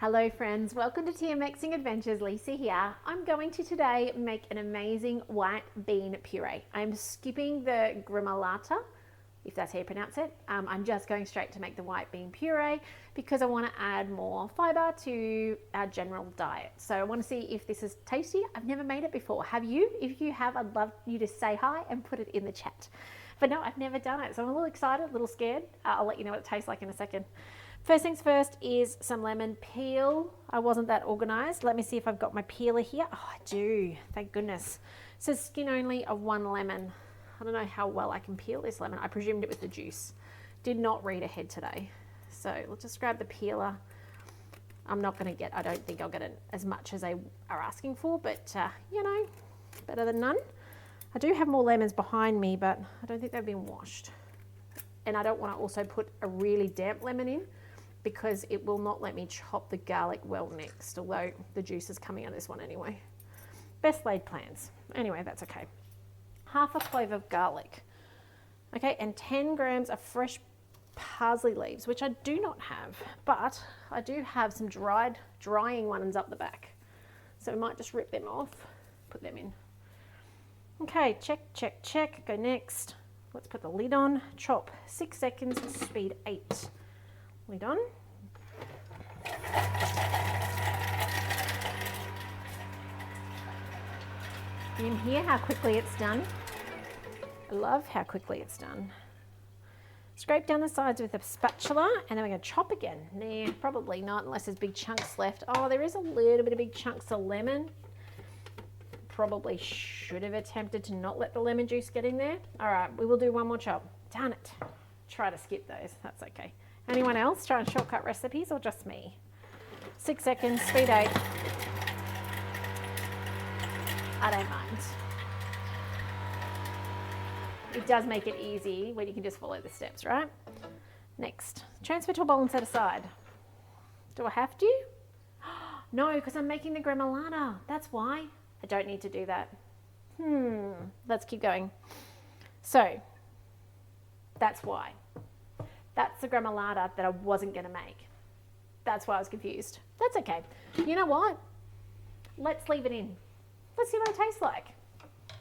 Hello friends, welcome to Thermomixing Adventures. Lisa here. I'm going to today make an amazing white bean puree. I'm skipping the gremolata, if that's how you pronounce it. I'm just going straight to make the white bean puree because I want to add more fiber to our general diet. So I want to see if this is tasty. I've never made it before. Have you? If you have, I'd love you to say hi and put it in the chat. But no, I've never done it, so I'm a little excited, a little scared. I'll let you know what it tastes like in a second. First things first is some lemon peel. I wasn't that organized. Let me see if I've got my peeler here. Oh, I do. Thank goodness. It says skin only of 1 lemon. I don't know how well I can peel this lemon. I presumed it was the juice. Did not read ahead today. So let's just grab the peeler. I'm not going to get, I don't think I'll get it as much as they are asking for, but you know, better than none. I do have more lemons behind me, but I don't think they've been washed. And I don't want to also put a really damp lemon in, because it will not let me chop the garlic well next, although the juice is coming out of this one anyway. Best laid plans. Anyway, that's okay. Half a clove of garlic. Okay, and 10 grams of fresh parsley leaves, which I do not have, but I do have some drying ones up the back. So we might just rip them off, put them in. Okay, check, check, check, go next. Let's put the lid on, chop 6 seconds, speed 8. Lid on. You can hear how quickly it's done. I love how quickly it's done. Scrape down the sides with a spatula and then we're going to chop again. Nah, probably not unless there's big chunks left. Oh, there is a little bit of big chunks of lemon. Probably should have attempted to not let the lemon juice get in there. All right, we will do one more chop. Darn it. Try to skip those. That's okay. Anyone else trying shortcut recipes or just me? 6 seconds, speed 8. I don't mind. It does make it easy when you can just follow the steps, right? Next, transfer to a bowl and set aside. Do I have to? No, because I'm making the gremolata. That's why. I don't need to do that. Let's keep going. So, that's why. That's the gremolata that I wasn't going to make. That's why I was confused. That's okay. You know what? Let's leave it in. Let's see what it tastes like.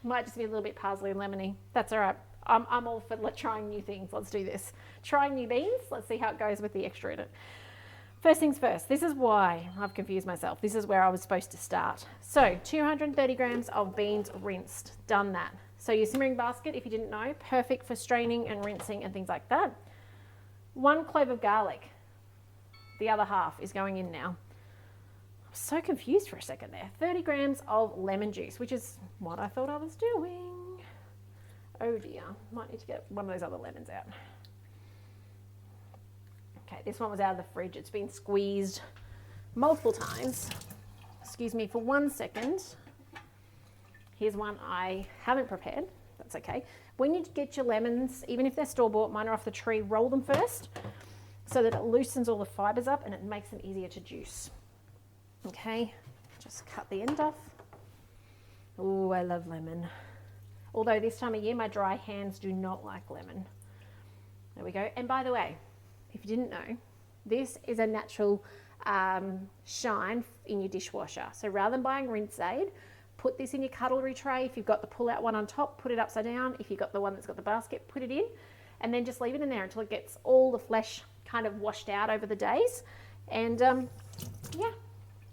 Might just be a little bit parsley and lemony. That's all right. I'm all for trying new things. Let's do this. Trying new beans. Let's see how it goes with the extra in it. First things first. This is why I've confused myself. This is where I was supposed to start. So 230 grams of beans rinsed. Done that. So your simmering basket, if you didn't know, perfect for straining and rinsing and things like that. 1 clove of garlic. The other half is going in now. I was so confused for a second there. 30 grams of lemon juice, which is what I thought I was doing. Oh dear, might need to get one of those other lemons out. Okay, this one was out of the fridge. It's been squeezed multiple times. Excuse me for 1 second. Here's one I haven't prepared. That's okay. When you get your lemons, even if they're store-bought, mine are off the tree, roll them first so that it loosens all the fibers up and it makes them easier to juice. Okay, just cut the end off. Oh, I love lemon. Although this time of year, my dry hands do not like lemon. There we go. And by the way, if you didn't know, this is a natural shine in your dishwasher. So rather than buying rinse aid, put this in your cutlery tray. If you've got the pull-out one on top, put it upside down. If you've got the one that's got the basket, put it in. And then just leave it in there until it gets all the flesh kind of washed out over the days. And yeah,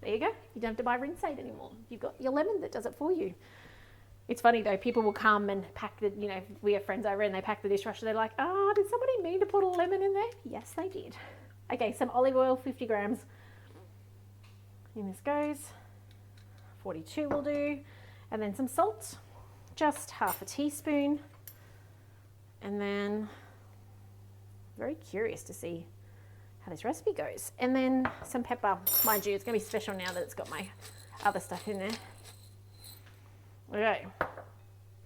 there you go. You don't have to buy rinse aid anymore. You've got your lemon that does it for you. It's funny though, people will come and pack the, you know, we have friends over and they pack the dishwasher. They're like, oh, did somebody mean to put a lemon in there? Yes, they did. Okay, some olive oil, 50 grams. In this goes. 42 will do, and then some salt, just half a teaspoon, and then very curious to see how this recipe goes, and then some pepper. Mind you, it's going to be special now that it's got my other stuff in there. Okay,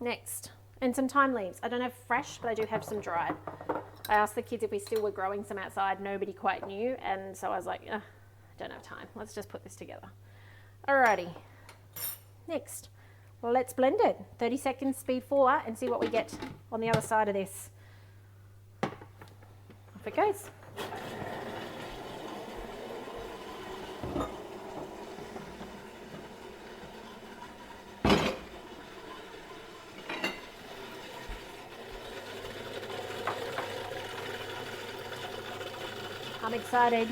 next, and some thyme leaves. I don't have fresh, but I do have some dried. I asked the kids if we still were growing some outside. Nobody quite knew, and so I was like, I don't have time. Let's just put this together. Alrighty. Next, let's blend it. 30 seconds, speed 4, and see what we get on the other side of this. Off it goes. excited.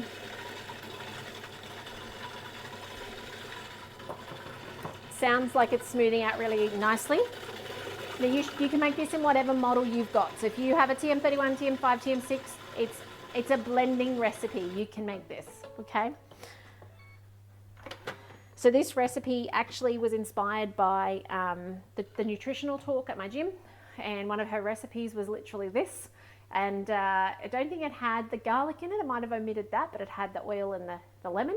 Sounds like it's smoothing out really nicely. Now you can make this in whatever model you've got. So if you have a TM31, TM5, TM6, it's a blending recipe. You can make this, okay? So this recipe actually was inspired by the nutritional talk at my gym, and one of her recipes was literally this. And I don't think it had the garlic in it. It might have omitted that, but it had the oil and the lemon.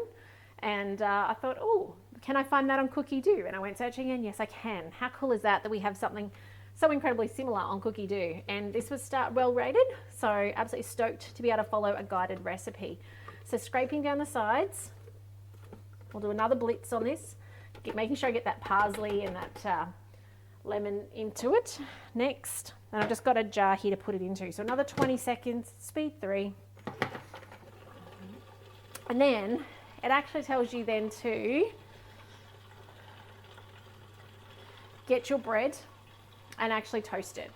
And I thought, oh, can I find that on Cookidoo? And I went searching, and yes, I can. How cool is that we have something so incredibly similar on Cookidoo? And this was well rated, so absolutely stoked to be able to follow a guided recipe. So scraping down the sides, we'll do another blitz on this, making sure I get that parsley and that lemon into it. Next, and I've just got a jar here to put it into. So another 20 seconds, speed 3. And then it actually tells you then to get your bread and actually toast it.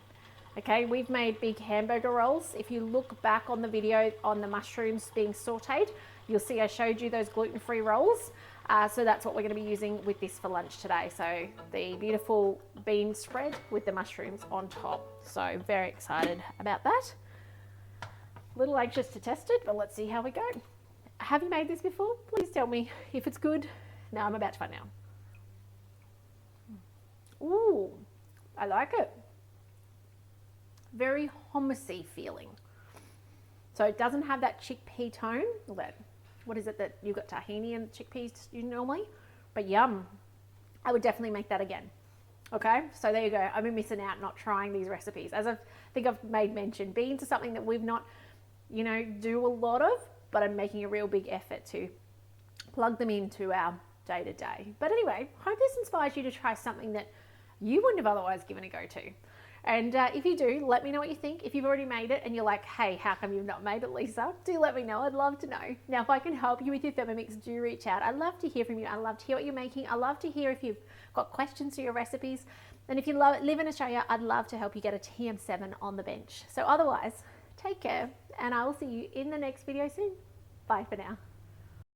Okay, we've made big hamburger rolls. If you look back on the video on the mushrooms being sauteed, you'll see I showed you those gluten-free rolls. So that's what we're going to be using with this for lunch today. So the beautiful bean spread with the mushrooms on top. So very excited about that. A little anxious to test it, but let's see how we go. Have you made this before? Please tell me if it's good. Now I'm about to find out. Ooh, I like it. Very hummusy feeling. So it doesn't have that chickpea tone. What is it that you've got tahini and chickpeas normally? But yum. I would definitely make that again. Okay, so there you go. I've been missing out not trying these recipes. As I think I've made mention, beans are something that we've not, do a lot of, but I'm making a real big effort to plug them into our day to day. But anyway, hope this inspires you to try something that you wouldn't have otherwise given a go to. And if you do, let me know what you think. If you've already made it and you're like, hey, how come you've not made it, Lisa? Do let me know. I'd love to know. Now, if I can help you with your Thermomix, do reach out. I'd love to hear from you. I'd love to hear what you're making. I'd love to hear if you've got questions for your recipes. And if you live in Australia, I'd love to help you get a TM7 on the bench. So otherwise, take care, and I will see you in the next video soon. Bye for now.